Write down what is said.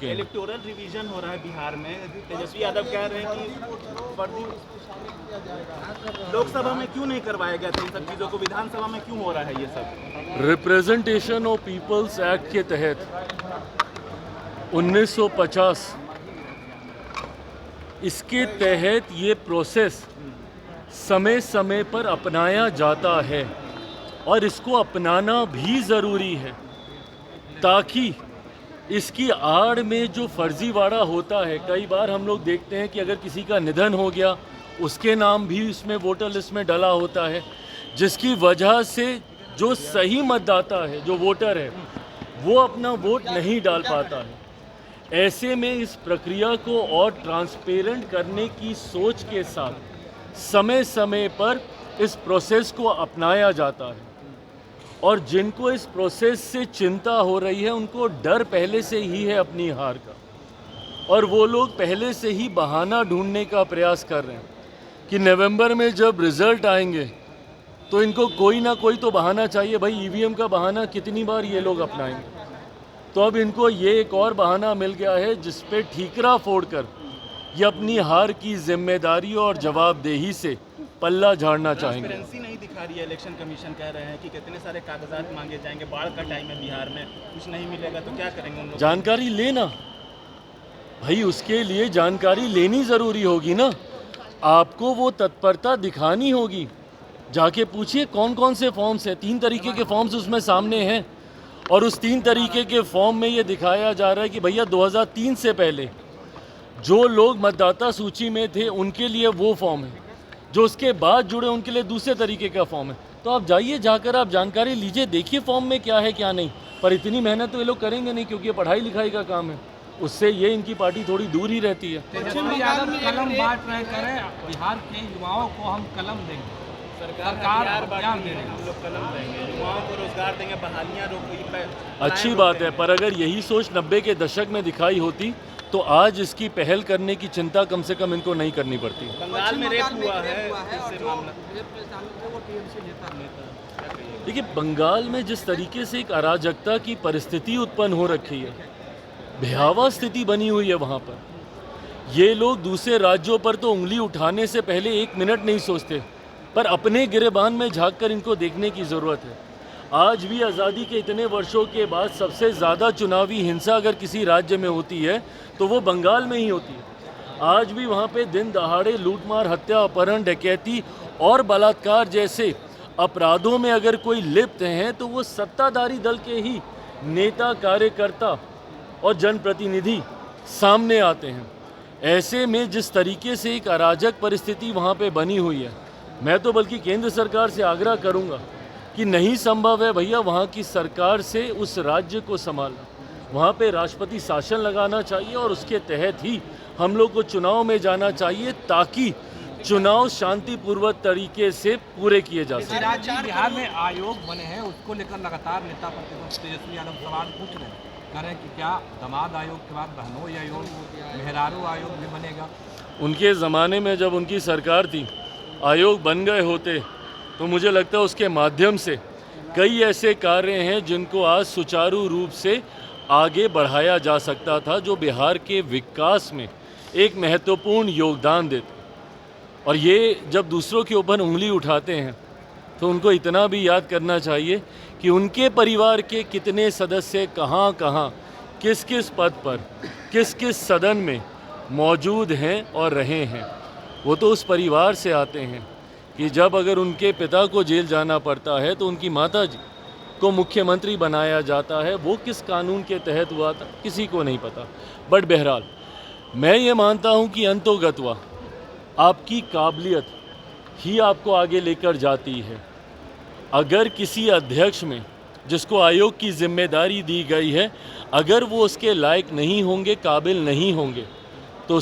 Electoral revision हो रहा है बिहार में। तेजस्वी यादव कह रहे हैं कि फर्जी लोकसभा में क्यों नहीं करवाया गया था इन सब चीज़ों को, विधानसभा में क्यों हो रहा है ये सब? रिप्रेजेंटेशन ऑफ पीपल्स एक्ट के तहत 1950 इसके तहत ये प्रोसेस समय समय पर अपनाया जाता है और इसको अपनाना भी ज़रूरी है, ताकि इसकी आड़ में जो फर्जीवाड़ा होता है, कई बार हम लोग देखते हैं कि अगर किसी का निधन हो गया उसके नाम भी इसमें वोटर लिस्ट में डला होता है, जिसकी वजह से जो सही मतदाता है, जो वोटर है, वो अपना वोट नहीं डाल पाता है। ऐसे में इस प्रक्रिया को और ट्रांसपेरेंट करने की सोच के साथ समय समय पर इस प्रोसेस को अपनाया जाता है और जिनको इस प्रोसेस से चिंता हो रही है उनको डर पहले से ही है अपनी हार का, और वो लोग पहले से ही बहाना ढूंढने का प्रयास कर रहे हैं कि नवंबर में जब रिज़ल्ट आएंगे तो इनको कोई ना कोई तो बहाना चाहिए। भाई ईवीएम का बहाना कितनी बार ये लोग अपनाएंगे, तो अब इनको ये एक और बहाना मिल गया है जिस पे ठीकरा फोड़कर ये अपनी हार की जिम्मेदारी और जवाबदेही से पल्ला झाड़ना चाहेंगे। ट्रांसपेरेंसी नहीं दिखा रही है इलेक्शन कमीशन, कह रहे हैं कि कितने सारे कागजात मांगे जाएंगे, बाढ़ का टाइम है बिहार में, कुछ नहीं मिलेगा तो क्या करेंगे उन लोग? जानकारी लेना भाई, उसके लिए जानकारी लेनी ज़रूरी होगी ना, आपको वो तत्परता दिखानी होगी। जाके पूछिए कौन कौन से फॉर्म्स हैं, 3 तरीके के फॉर्म्स उसमें सामने हैं और उस 3 तरीके के फॉर्म में ये दिखाया जा रहा है कि भैया 2003 से पहले जो लोग मतदाता सूची में थे उनके लिए वो फॉर्म है, जो उसके बाद जुड़े उनके लिए दूसरे तरीके का फॉर्म है। तो आप जाइए, जाकर आप जानकारी लीजिए, देखिए फॉर्म में क्या है क्या नहीं। पर इतनी मेहनत तो ये लोग करेंगे नहीं, क्योंकि ये पढ़ाई लिखाई का काम है, उससे ये इनकी पार्टी थोड़ी दूर ही रहती है। तेजस्वी यादव कलम बांट रहे करें, बिहार के युवाओं को हम कलम देंगे, सरकार अभियान दे रही है, हम लोग कलम देंगे, युवाओं को रोजगार देंगे, बहालियाँ रोक। अच्छी बात है, पर अगर यही सोच 90 के दशक में दिखाई होती तो आज इसकी पहल करने की चिंता कम से कम इनको नहीं करनी पड़ती। बंगाल में रेप हुआ है, इससे मामला देखिए, बंगाल में जिस तरीके से एक अराजकता की परिस्थिति उत्पन्न हो रखी है, भयावह स्थिति बनी हुई है वहाँ पर, ये लोग दूसरे राज्यों पर तो उंगली उठाने से पहले 1 मिनट नहीं सोचते, पर अपने गिरेबान में झांककर इनको देखने की ज़रूरत है। आज भी आज़ादी के इतने वर्षों के बाद सबसे ज़्यादा चुनावी हिंसा अगर किसी राज्य में होती है तो वो बंगाल में ही होती है। आज भी वहाँ पे दिन दहाड़े लूटमार, हत्या, अपहरण, डकैती और बलात्कार जैसे अपराधों में अगर कोई लिप्त हैं तो वो सत्ताधारी दल के ही नेता, कार्यकर्ता और जनप्रतिनिधि सामने आते हैं। ऐसे में जिस तरीके से एक अराजक परिस्थिति वहाँ पे बनी हुई है, मैं तो बल्कि केंद्र सरकार से आग्रह करूँगा कि नहीं संभव है भैया वहाँ की सरकार से उस राज्य को संभालना, वहाँ पे राष्ट्रपति शासन लगाना चाहिए और उसके तहत ही हम लोग को चुनाव में जाना चाहिए, ताकि चुनाव शांतिपूर्वक तरीके से पूरे किए जा सकें। राज्य बिहार में आयोग बने हैं, उसको लेकर लगातार नेता प्रतिपक्ष तेजस्वी यादव सवाल पूछ रहे हैं, कह रहे हैं कि क्या दामाद आयोग के बाद बहनोई आयोग, मेहरारू आयोग भी बनेगा? उनके ज़माने में जब उनकी सरकार थी, आयोग बन गए होते तो मुझे लगता है उसके माध्यम से कई ऐसे कार्य हैं जिनको आज सुचारू रूप से आगे बढ़ाया जा सकता था, जो बिहार के विकास में एक महत्वपूर्ण योगदान देते। और ये जब दूसरों के ऊपर उंगली उठाते हैं तो उनको इतना भी याद करना चाहिए कि उनके परिवार के कितने सदस्य कहाँ कहाँ, किस किस पद पर, किस किस सदन में मौजूद हैं और रहे हैं। वो तो उस परिवार से आते हैं कि जब अगर उनके पिता को जेल जाना पड़ता है तो उनकी माता जी को मुख्यमंत्री बनाया जाता है। वो किस कानून के तहत हुआ था किसी को नहीं पता। बट बहरहाल मैं ये मानता हूँ कि अंतोगत्वा आपकी काबिलियत ही आपको आगे लेकर जाती है। अगर किसी अध्यक्ष में, जिसको आयोग की जिम्मेदारी दी गई है, अगर वो उसके लायक नहीं होंगे, काबिल नहीं होंगे, तो